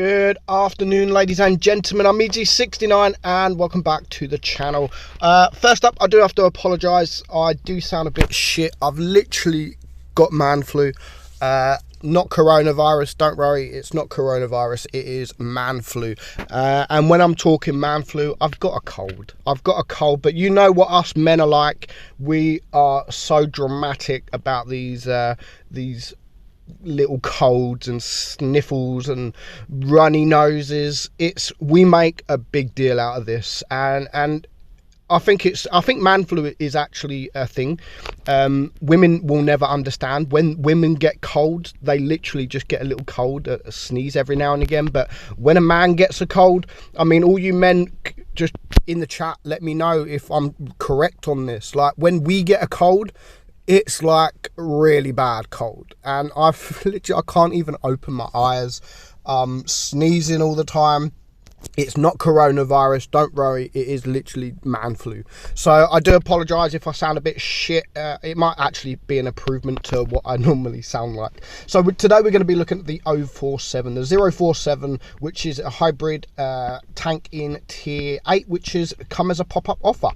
Good afternoon, ladies and gentlemen. I'm meadsy69 and welcome back to the channel. First up, I do have to apologise. I do sound a bit shit. I've literally got man flu. Not coronavirus, don't worry, it's not coronavirus, it is man flu. And when I'm talking man flu, I've got a cold. But you know what us men are like. We are so dramatic about these little colds and sniffles and runny noses. We make a big deal out of this, and I think man flu is actually a thing. Women will never understand. When women get cold, they literally just get a little cold, a sneeze every now and again. But when a man gets a cold, I mean, all you men, just in the chat, let me know if I'm correct on this. Like, when we get a cold, it's like really bad cold, and I can't even open my eyes. Sneezing all the time. It's not coronavirus, don't worry, it is literally man flu. So I do apologise if I sound a bit shit. It might actually be an improvement to what I normally sound like. So today we're going to be looking at the O-47, the 047, which is a hybrid tank in tier 8, which has come as a pop-up offer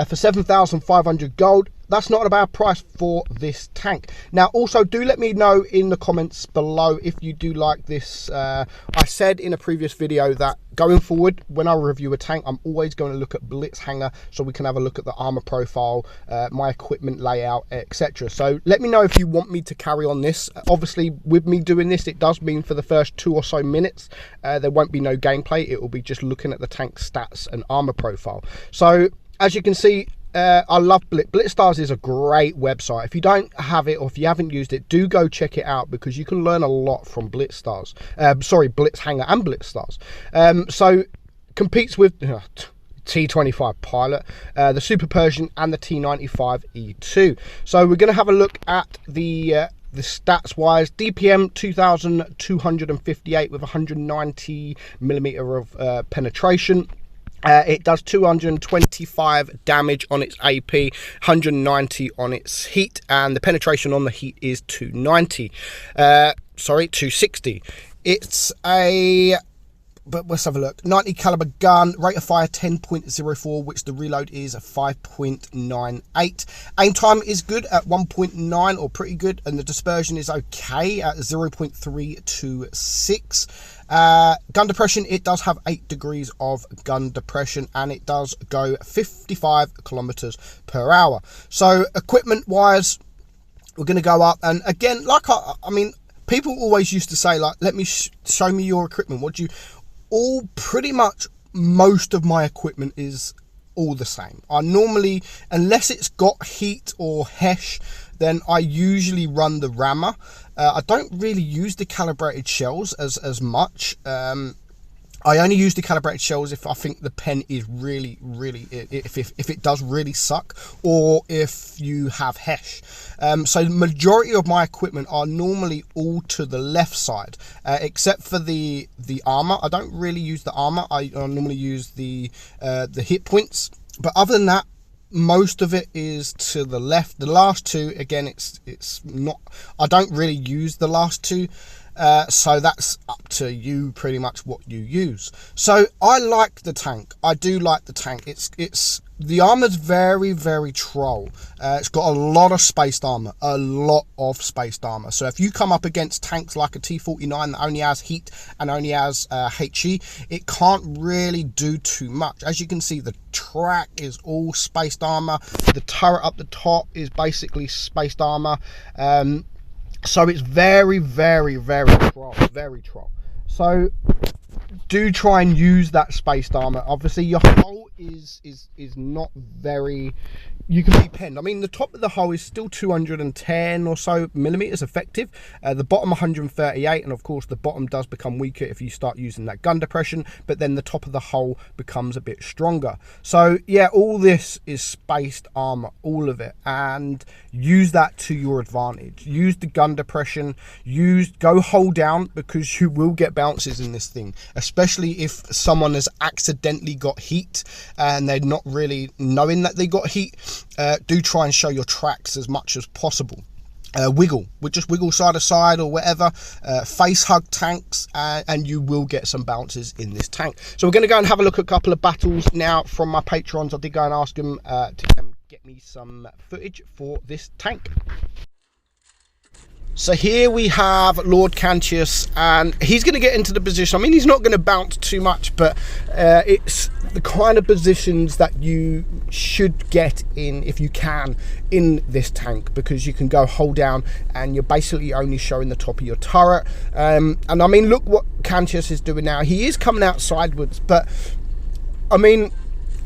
for 7,500 gold. That's not a bad price for this tank. Now, also, do let me know in the comments below if you do like this. I said in a previous video that going forward, when I review a tank, I'm always going to look at blitz hanger so we can have a look at the armor profile, my equipment layout, etc. So let me know if you want me to carry on this. Obviously, with me doing this, it does mean for the first 2 or so minutes, there won't be no gameplay. It will be just looking at the tank stats and armor profile. So as you can see, I love BlitzStars is a great website. If you don't have it or if you haven't used it, do go check it out because you can learn a lot from BlitzStars. Blitz Hanger and BlitzStars. So competes with T25 Pilot, the Super Persian and the T95 E2. So we're going to have a look at the stats wise. DPM 2258 with 190mm of penetration. It does 225 damage on its AP, 190 on its heat, and the penetration on the heat is 260. It's but let's have a look. 90 caliber gun, rate of fire 10.04, which the reload is 5.98. Aim time is good at 1.9, or pretty good, and the dispersion is okay at 0.326. Gun depression, it does have 8 degrees of gun depression, and it does go 55 kilometers per hour. So equipment wise, we're going to go up, and again, like I mean, people always used to say, like, let me show me your equipment. What do you... All pretty much most of my equipment is all the same. I normally, unless it's got heat or HESH, then I usually run the rammer. I don't really use the calibrated shells as much. I only use the calibrated shells if I think the pen is really, if it does really suck, or if you have HESH. So the majority of my equipment are normally all to the left side, except for the armor. I don't really use the armor. I normally use the hit points. But other than that, most of it is to the left. The last two, again, it's not. I don't really use the last two. So that's up to you, pretty much what you use. So I like the tank. I do like the tank. It's the armor's very troll. It's got a lot of spaced armor, So if you come up against tanks like a T49 that only has heat and only has HE, it can't really do too much. As you can see, the track is all spaced armor. The turret up the top is basically spaced armor. So it's very troll. So do try and use that spaced armor. Obviously your hull is not very, you can be penned. I mean, the top of the hull is still 210 or so millimeters effective, the bottom 138, and of course the bottom does become weaker if you start using that gun depression, but then the top of the hull becomes a bit stronger. So yeah, all this is spaced armor, all of it, and use that to your advantage. Use the gun depression, go hold down, because you will get bounces in this thing, especially if someone has accidentally got heat and they're not really knowing that they got heat. Do try and show your tracks as much as possible. wiggle side to side or whatever, face hug tanks, and you will get some bounces in this tank. So we're going to go and have a look at a couple of battles now from my patrons. I did go and ask them to get me some footage for this tank. So here we have Lord Cantius, and he's going to get into the position. I mean, he's not going to bounce too much, but it's the kind of positions that you should get in, if you can, in this tank, because you can go hold down and you're basically only showing the top of your turret. And I mean, look what Cantius is doing now. He is coming out sideways, but I mean,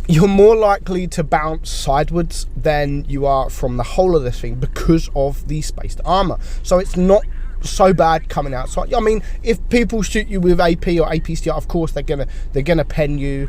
you're more likely to bounce sideways than you are from the whole of this thing because of the spaced armor. So it's not so bad coming outside. I mean, if people shoot you with AP or APCR, of course they're gonna pen you.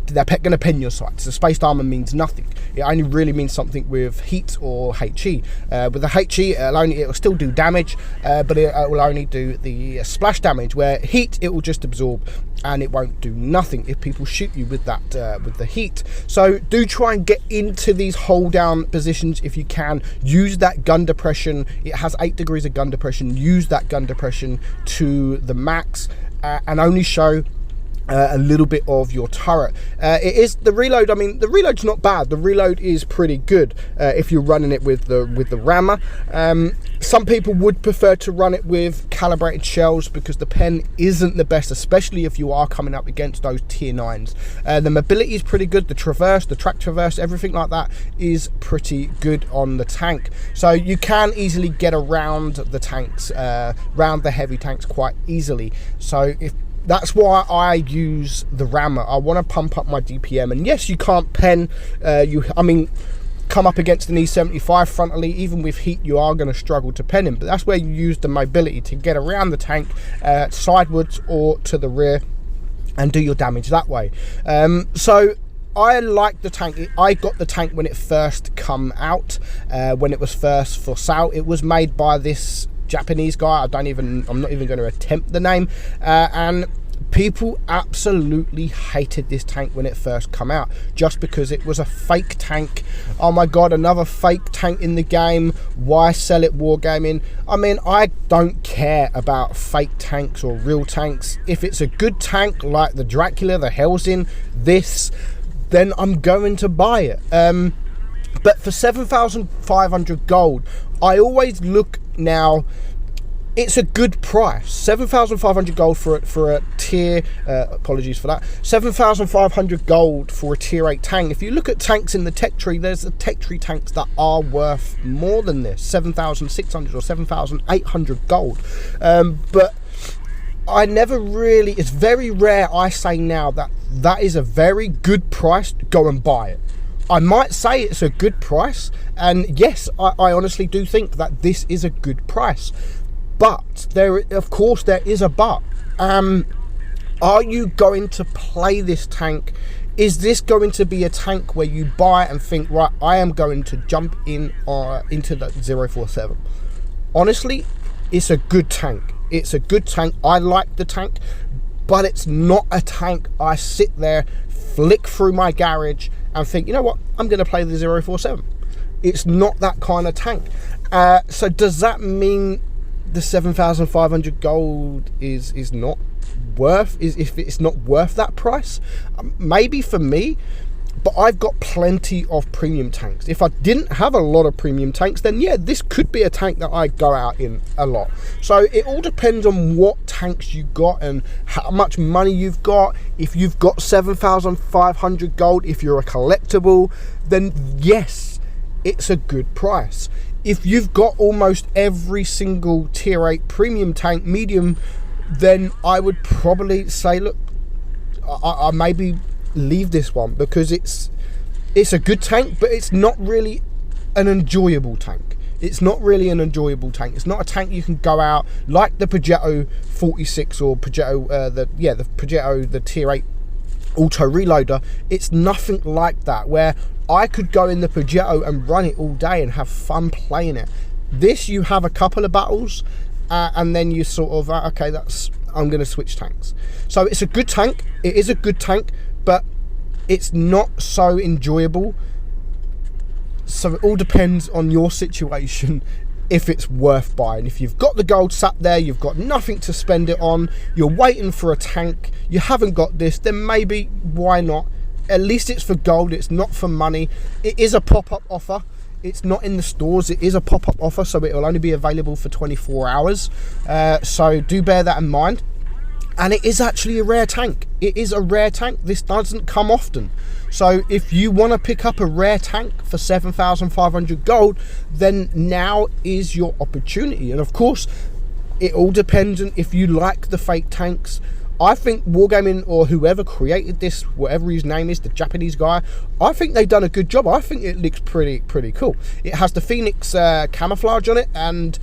They're going to pen your sights. The spaced armor means nothing. It only really means something with heat or HE. With the HE, it'll still do damage, but it will only do the splash damage. Where heat, it will just absorb and it won't do nothing if people shoot you with that with the heat. So do try and get into these hold down positions if you can. Use that gun depression. It has 8 degrees of gun depression. Use that gun depression to the max, and only show a little bit of your turret. It is the reload. I mean, the reload's not bad. The reload is pretty good if you're running it with the rammer. Some people would prefer to run it with calibrated shells because the pen isn't the best, especially if you are coming up against those tier 9s. The mobility is pretty good. The traverse, the track traverse, everything like that is pretty good on the tank. So you can easily get around the tanks, around the heavy tanks quite easily. So that's why I use the rammer. I want to pump up my DPM, and yes, you can't pen. I mean, come up against an E75 frontally, even with heat, you are going to struggle to pen him. But that's where you use the mobility to get around the tank, sideways or to the rear, and do your damage that way. So I like the tank. I got the tank when it first come out, when it was first for sale. It was made by this Japanese guy. I'm not even going to attempt the name, and people absolutely hated this tank when it first come out, just because it was a fake tank. Oh my god, another fake tank in the game. Why sell it wargaming? I mean, I don't care about fake tanks or real tanks. If it's a good tank like the Dracula, the Helsing, then I'm going to buy it. But for 7,500 gold, I always look now, it's a good price. 7,500 gold for a tier, apologies for that, 7,500 gold for a tier 8 tank. If you look at tanks in the tech tree, there's the tech tree tanks that are worth more than this, 7,600 or 7,800 gold. But I never really, it's very rare I say now that is a very good price, go and buy it. I might say it's a good price, and yes, I honestly do think that this is a good price. But of course there is a but. Are you going to play this tank? Is this going to be a tank where you buy and think, right, I am going to jump in into the 047? Honestly, it's a good tank. It's a good tank. I like the tank, but it's not a tank I sit there, flick through my garage and think, you know what, I'm going to play the 047. It's not that kind of tank. So does that mean the 7,500 gold is not worth, if it's not worth that price? Maybe for me, but I've got plenty of premium tanks. If I didn't have a lot of premium tanks, then yeah, this could be a tank that I go out in a lot. So it all depends on what tanks you got and how much money you've got. If you've got 7,500 gold, if you're a collectible, then yes, it's a good price. If you've got almost every single tier 8 premium tank medium, then I would probably say, look, I maybe leave this one, because it's a good tank, but it's not really an enjoyable tank. It's not really an enjoyable tank. It's not a tank you can go out like the Progetto 46 or Progetto the Progetto, the tier 8 auto reloader. It's nothing like that, where I could go in the Progetto and run it all day and have fun playing it. This, you have a couple of battles and then you sort of okay, I'm going to switch tanks. So it's a good tank. It is a good tank, but it's not so enjoyable So it all depends on your situation if it's worth buying. If you've got the gold sat there, you've got nothing to spend it on, you're waiting for a tank, you haven't got this, then maybe why not? At least it's for gold, it's not for money. It is a pop-up offer. It's not in the stores, it is a pop-up offer, so it will only be available for 24 hours. So do bear that in mind. And it is actually a rare tank. It is a rare tank. This doesn't come often. So if you want to pick up a rare tank for 7,500 gold, then now is your opportunity. And of course, it all depends on if you like the fake tanks. I think Wargaming, or whoever created this, whatever his name is, the Japanese guy, I think they've done a good job. I think it looks pretty cool. It has the Phoenix camouflage on it, and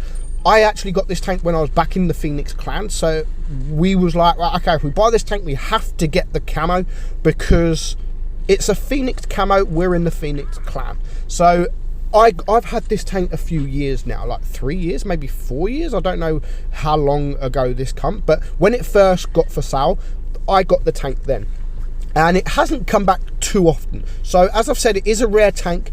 I actually got this tank when I was back in the Phoenix clan, so we was like, right, okay, if we buy this tank, we have to get the camo because it's a Phoenix camo. We're in the Phoenix clan. So I've had this tank a few years now, like 3 years, maybe 4 years. I don't know how long ago this come, but when it first got for sale, I got the tank then. And it hasn't come back too often. So as I've said, it is a rare tank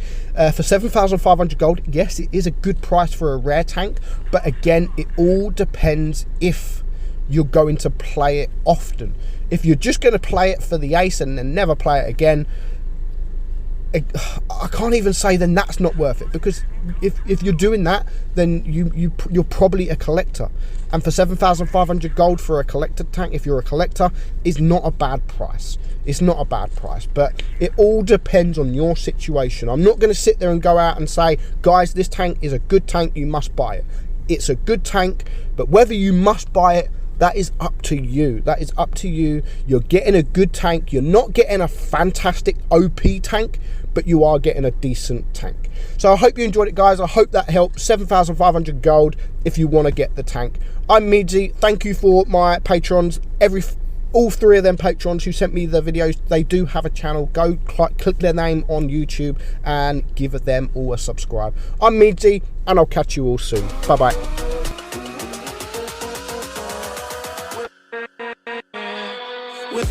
for 7,500 gold. Yes, it is a good price for a rare tank, but again, it all depends if you're going to play it often. If you're just going to play it for the ace and then never play it again, I can't even say then that's not worth it, because if you're doing that, then you're probably a collector, and for 7,500 gold for a collector tank, if you're a collector, is not a bad price. It's not a bad price, but it all depends on your situation. I'm not going to sit there and go out and say, guys, this tank is a good tank, you must buy it. It's a good tank, but whether you must buy it, that is up to you. That is up to you. You're getting a good tank. You're not getting a fantastic OP tank, but you are getting a decent tank. So I hope you enjoyed it, guys. I hope that helped. 7,500 gold if you want to get the tank. I'm Meadsy. Thank you for my patrons. All three of them patrons who sent me the videos, they do have a channel. Go click their name on YouTube and give them all a subscribe. I'm Meadsy, and I'll catch you all soon. Bye-bye. With